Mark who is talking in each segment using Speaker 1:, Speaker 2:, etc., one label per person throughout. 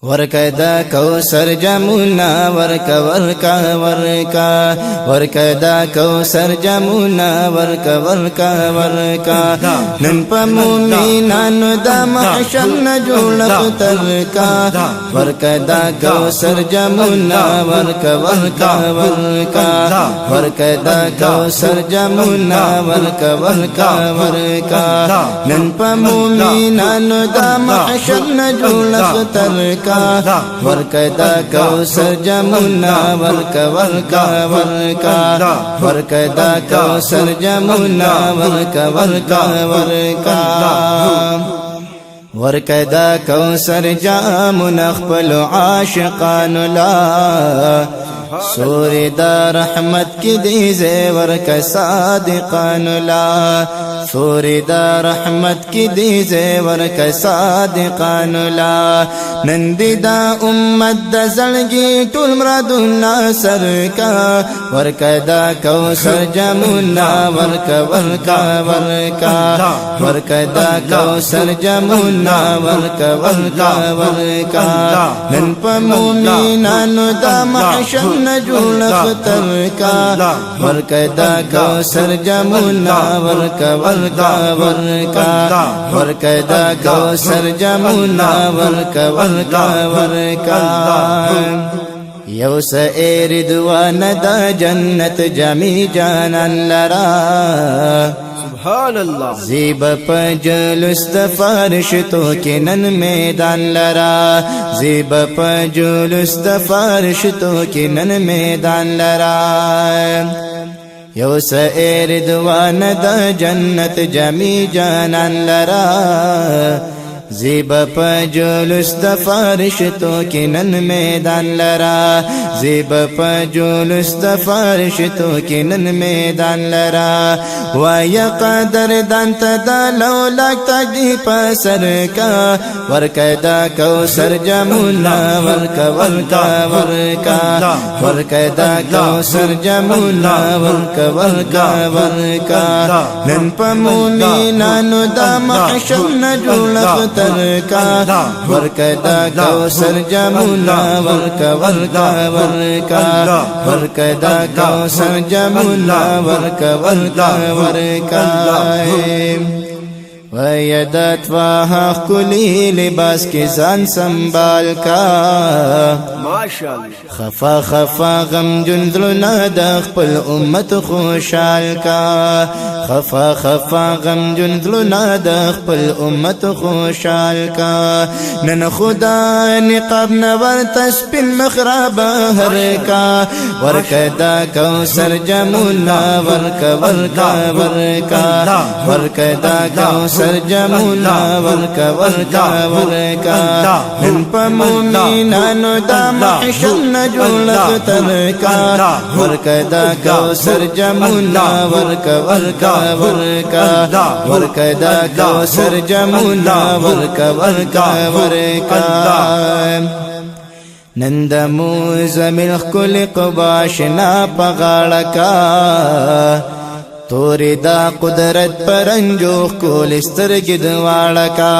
Speaker 1: ورکدا کوثر جمونا ورکا ورکا ورکا ورکدا کوثر جمونا ورکا ورکا ورکا نن پا مومنانو دا محشر نجوڑ ترکا ورکدا کوثر جمونا ورکا ورکا ورکا ورکدا کوثر جمونا ورکا ورکا ورکا نن پا مومنانو دا محشر نجوڑ ترکا ورکدا کوثر جمونا ورکا ورکا ورکا ورکدا کوثر جمونا ورکا ورکا ورکا ورکدا کوثر جامنا خپل عاشقانو لا سوری دا رحمت کی دیزے ورکا صادقانو لا سوری دا رحمت کی دیزے ورکا صادقانو لا نندی دا امت دا زلگی طول مرادونا سرکا ورکا دا کوثر جمونا ورکا ورکا ورکا ورکا دا کوثر جمونا ورکا ورکا ورکا نن پا مومنانو دا محشر نجوڑ ترکا ورکدا کوثر جمونا ورکا ورکا ورکا ورکدا کوثر جمونا ورکا ورکا ورکا یو سئیر دوان دا جنت جمی جانان لرا
Speaker 2: سبحان اللہ
Speaker 1: زیب پجلس دفارش تو کنن میدان لرا زیب پجلس دفارش تو کنن میدان لرا یو سئیر دوان دا جنت جمی جانان لرا زیب پجلس دفارش تو کنن میدان لرا زیب پجلس دفارش تو کنن میدان لرا ویا قدر دانت دا لولاک تجدی پسر کا ورکدا کوثر جمونا ورکا ورکا ورکا ورکدا کوثر جمونا ورکا ورکا ورکا نن پا مومنانو دا محشر نجوڑ ترکا ورکدا کوثر جمونا ورکا ورکا ورکا ورکدا کوثر جمونا ورکا ورکا ورکا ویدت واہ کلی لباس کی زان سنبال کا
Speaker 2: ماشاءاللہ
Speaker 1: خفا خفا غم جندلنا دخپل امت خوشال کا خفا خفا غم جندلنا دخپل امت خوشال کا نن خدا نقاب نور تسپن مخراب ہر کا ورکدا کوثر جمونا ورکا ورکا ورکا ورکدا کوثر جمونا ورکا ورکا ورکا نن پا مومنانو دا محشر نجوڑ ترکا ورکدا کوثر جمونا ورکا ورکا ورکا ورکدا کوثر جمونا ورکا ورکا ورکا نندمو زمین خکل قباشنا پغاڑکا توری دا قدرت پرنجوخ کول استرگد واڑکا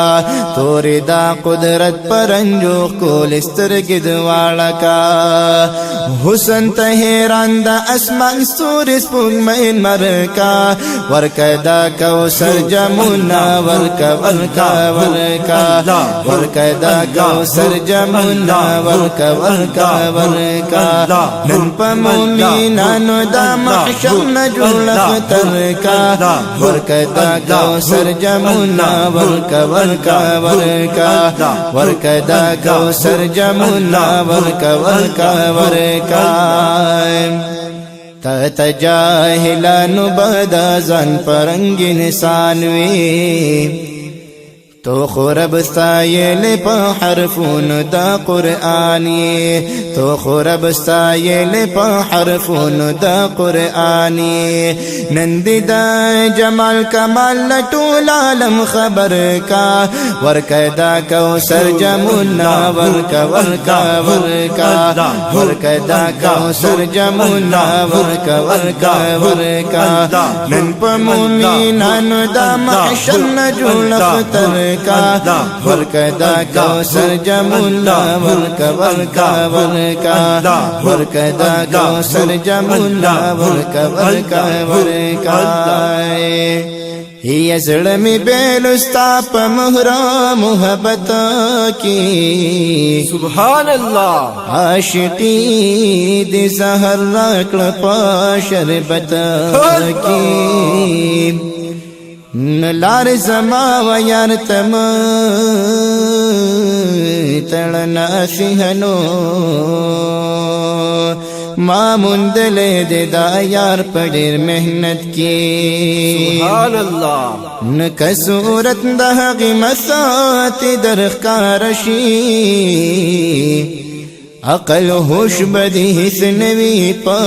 Speaker 1: توری دا قدرت پرنجوخ کول استرگد واڑکا حسن تحیران دا اسمان ستور سپوگ مین مرکا ورکدا کوثر جمونا ورکا ورکا ورکا ورکدا کوثر جمونا ورکا ورکا ورکا نن پا مومنانو دا محشر نجوڑ ترکا ورکدا کوثر جمونا ورکا ورکا ورکا ورکدا کوثر جمونا ورکا ورکا ورکا تا جاہلانو بدا زن پرنگ انسانوی تو خورب ستایل پا حرفون دا قرآنی تو خورب ستایل پا حرفون دا قرآنی نندی دا جمال کمال لطول عالم خبر کا ورکدا کوثر جمونا ورکا ورکا ورکا ورکدا کوثر جمونا ورکا ورکا ورکا نن پا مومنانو دا محشر نجوڑ ترکا ورکا ورکدا کوثر جمولا ورکا ورکا ورکا ورکدا کوثر جمولا ورکا ورکا ورکا یہ زړه می بیلستا په مهرا محبت کی
Speaker 2: سبحان الله
Speaker 1: عاشقی دی زهر راکړه په شربت کی نلار زما و یار تم تړنا سهنو ما مندلے دے دا یار پڑیر محنت کی
Speaker 2: سبحان الله
Speaker 1: نک صورت دا غی مسات درخکارشی عقل ہوش بدی سنوی پا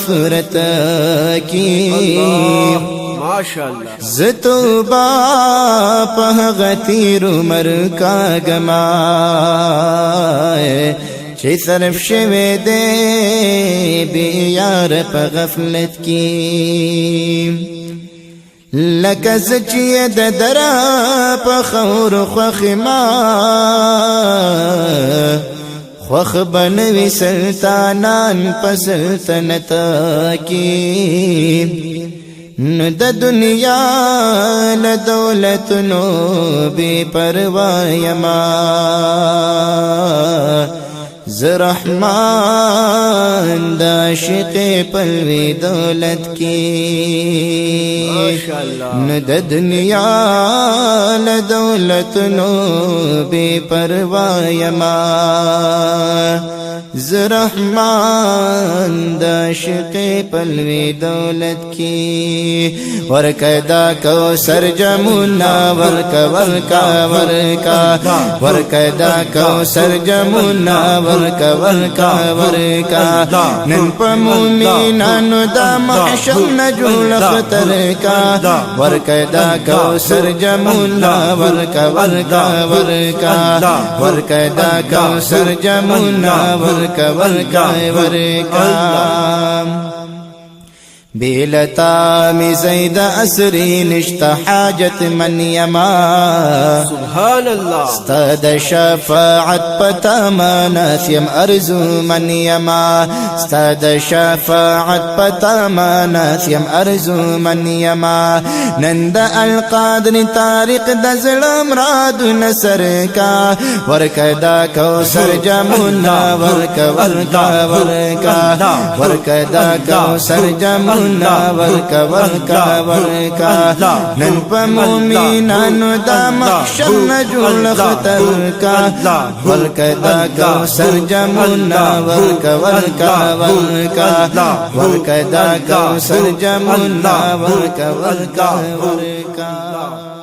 Speaker 1: صورت کی
Speaker 2: ماشاءاللہ
Speaker 1: زتو باپ غتیر عمر کا گمائے چی صرف شوی دے بی یار پا غفلت کی لکز چی درا پا خور خوخ ما خوخ بنوی سلطانان پا سلطنت کی د دنیا لدولت نو بی پروایما زرحمان دا عاشق پلوی دولت کی ند دنیا لدولت نو بی پروایما زرحمان دا عاشق پلوی دولت کی ورکدا کوثر جمولا ورکا ورکا ورکا ورکدا کوثر جمولا ورکا ورکا ورکا نن پا مومینانو دا محشر نجول خطر کا ورکدا کوثر جمولا ورکا ورکا ورکا ورکدا کوثر جمولا ورکا ورکا ورکا بیلتا می زید اسری نشتا حاجت من یما
Speaker 2: سبحان الله
Speaker 1: استاد شفاعت پتا مناسیم ارزو من یما استاد شفاعت پتا مناسیم ارزو من یما نند القادر طارق دزل امراد نصر کا ورکدا کوثر جمولا ورکا ورکا ورکا ورکدا کوثر جمولا ورکا ورکا ورکا نن پا مومینانو دا محشر نجول خطر کا ورکدا کوثر جمولا ورکا ورکا ورکا ورکدا کوثر جمولا ورکا ورکا ورکا